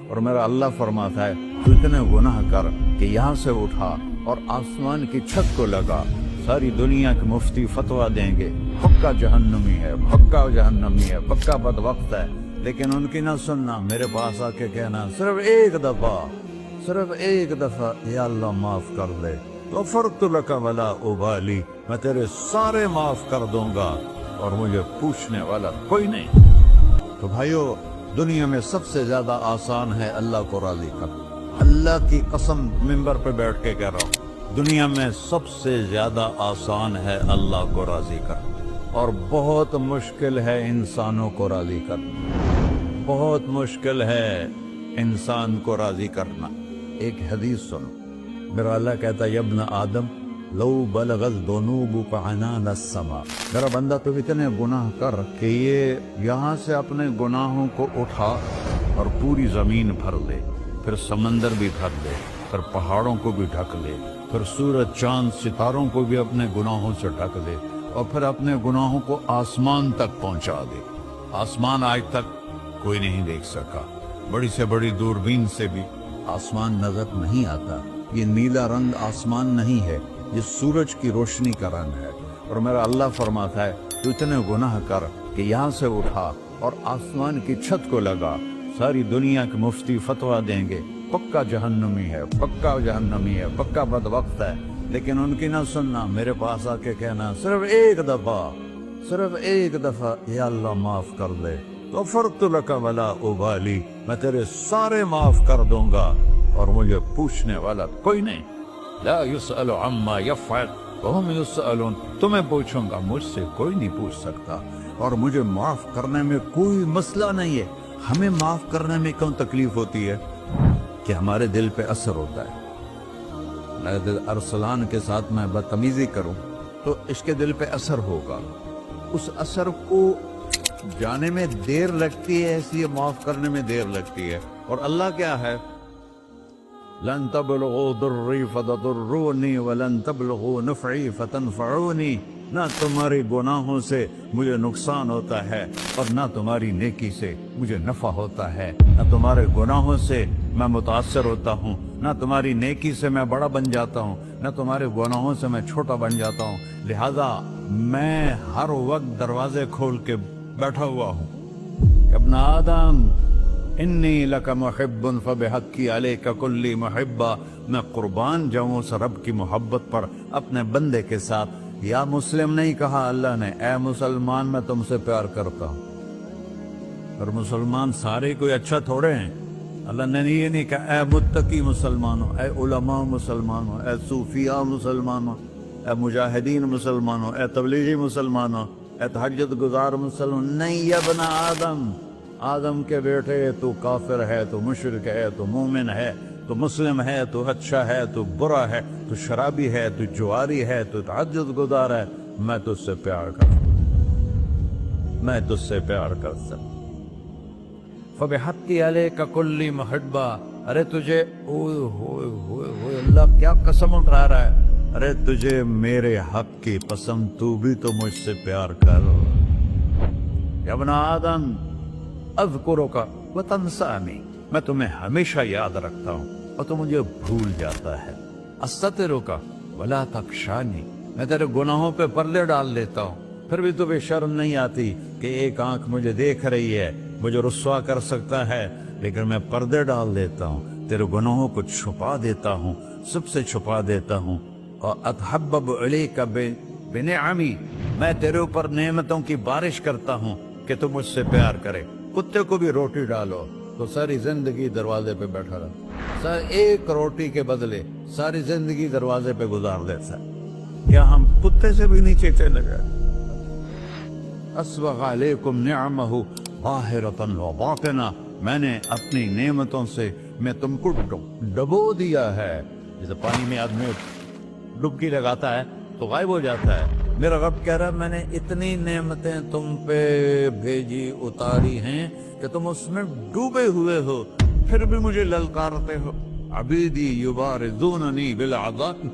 اور میرا اللہ فرماتا ہے تو اتنے گناہ کر کہ یہاں سے اٹھا اور آسمان کی چھت کو لگا، ساری دنیا کے مفتی فتویٰ دیں گے پکا جہنمی ہے، پکا جہنمی ہے، پکا بدبخت ہے، لیکن ان کی نہ سننا، میرے پاس آ کے کہنا صرف ایک دفعہ یا اللہ معاف کر دے، غفرت لک ولا ابالی، میں تیرے سارے معاف کر دوں گا اور مجھے پوچھنے والا کوئی نہیں۔ تو بھائیو، دنیا میں سب سے زیادہ آسان ہے اللہ کو راضی کرنا، اللہ کی قسم ممبر پہ بیٹھ کے کہہ رہا ہوں، دنیا میں سب سے زیادہ آسان ہے اللہ کو راضی کرنا، اور بہت مشکل ہے انسانوں کو راضی کرنا، بہت مشکل ہے انسان کو راضی کرنا۔ ایک حدیث سنو، میرا اللہ کہتا ہے یا ابن آدم لو بلغت ذنوبک عنان السماء، میرا بندہ تو اتنے گناہ کر کہ یہ یہاں سے اپنے گناہوں کو اٹھا اور پوری زمین بھر لے، پھر سمندر بھی بھر لے، پھر پہاڑوں کو بھی ڈھک لے، پھر سورج چاند ستاروں کو بھی اپنے گناہوں سے ڈھک لے، اور پھر اپنے گناہوں کو آسمان تک پہنچا دے۔ آسمان آج تک کوئی نہیں دیکھ سکا، بڑی سے بڑی دوربین سے بھی آسمان نظر نہیں آتا۔ یہ نیلا رنگ آسمان نہیں ہے، یہ سورج کی روشنی کا رنگ ہے۔ اور میرا اللہ فرماتا ہے تو اتنے گناہ کر کہ یہاں سے اٹھا اور آسمان کی چھت کو لگا، ساری دنیا کے مفتی فتویٰ دیں گے پکا جہنمی ہے، پکا جہنمی ہے، پکا بدبخت ہے، لیکن ان کی نہ سننا، میرے پاس آ کے کہنا صرف ایک دفعہ یا اللہ معاف کر دے، غفرت لک ولا ابالی، میں تیرے سارے معاف کر دوں گا اور مجھے پوچھنے والا کوئی نہیں۔ لا يسأل عما يفعل وهم يسألون، تمہیں پوچھوں گا، مجھ سے کوئی نہیں پوچھ سکتا، اور مجھے معاف کرنے میں کوئی مسئلہ نہیں ہے۔ ہمیں معاف کرنے میں کیوں تکلیف ہوتی ہے؟ کہ ہمارے دل پہ اثر ہوتا ہے۔ اگر ارسلان کے ساتھ میں بدتمیزی کروں تو اس کے دل پہ اثر ہوگا، اس اثر کو جانے میں دیر لگتی ہے، اس لیے معاف کرنے میں دیر لگتی ہے۔ اور اللہ کیا ہے؟ لن تبلغوا ضري فتضروني ولن تبلغوا نفعي فتنفعوني، نہ تمہاری گناہوں سے مجھے نقصان ہوتا ہے اور نہ تمہاری نیکی سے مجھے نفع ہوتا ہے، نہ تمہارے گناہوں سے میں متاثر ہوتا ہوں، نہ تمہاری نیکی سے میں بڑا بن جاتا ہوں، نہ تمہارے گناہوں سے میں چھوٹا بن جاتا ہوں، لہذا میں ہر وقت دروازے کھول کے بیٹھا ہوا ہوں۔ ابن آدم انی لک محب فبحقی علیک کلی محبہ، میں قربان جاؤں اس رب کی محبت پر اپنے بندے کے ساتھ۔ یا مسلم نہیں کہا اللہ نے، اے مسلمان میں تم سے پیار کرتا ہوں۔ اور مسلمان سارے کوئی اچھا تھوڑے ہیں، اللہ نے یہ نہیں کہا اے متقی مسلمانوں، اے علماء مسلمانوں، اے صوفیاء مسلمانوں، اے مجاہدین مسلمانوں، اے تبلیغی مسلمانوں، اے تہجد گزار مسلمان، نہیں یا ابن آدم، آدم کے بیٹے، تو کافر ہے، تو مشرک ہے، تو مومن ہے، تو مسلم ہے، تو اچھا ہے، تو برا ہے، تو شرابی ہے، تو جواری ہے، تو تہجد گزار ہے، میں تجھ سے پیار کرتا ہوں، میں تجھ سے پیار کرتا ہوں۔ فبحقی علیک کلی محبہ، ارے تجھے اوئے اللہ کیا قسم اٹھا رہا ہے، ارے تجھے میرے حق کی قسم، تو بھی تو مجھ سے پیار کر۔ یا ابن آدم اذکرک وتنسانی، میں تمہیں ہمیشہ یاد رکھتا ہوں اور تو مجھے بھول جاتا ہے۔ استترک ولا تخشانی، میں تیرے گناہوں پہ پردے ڈال دیتا ہوں، پھر بھی تمہیں شرم نہیں آتی کہ ایک آنکھ مجھے دیکھ رہی ہے، مجھے رسوا کر سکتا ہے، لیکن میں پردے ڈال دیتا ہوں، تیرے گناہوں کو چھپا دیتا ہوں، سب سے چھپا دیتا ہوں۔ اور اتحبب الیک بنعمی، میں تیرے اوپر نعمتوں کی بارش کرتا ہوں کہ تم مجھ سے پیار کرے۔ کتے کو بھی روٹی ڈالو تو ساری زندگی دروازے پہ بیٹھا رہتا، ایک روٹی کے بدلے ساری زندگی دروازے پہ گزار دیتا ہے۔ کیا ہم کتے سے بھی نیچے چلے گئے؟ اسبغ علیکم نعمہ ظاہرۃ وباطنہ، میں نے اپنی نعمتوں سے میں تم کو ڈبو دیا ہے، جیسے پانی میں آدمی ڈبکی لگاتا ہے تو غائب ہو جاتا ہے۔ میرا رب کہہ رہا ہے میں نے اتنی نعمتیں تم پہ بھیجی، اتاری ہیں کہ تم اس میں ڈوبے ہوئے ہو، پھر بھی مجھے للکارتے ہو۔ عبیدی یبارزوننی بالعذاب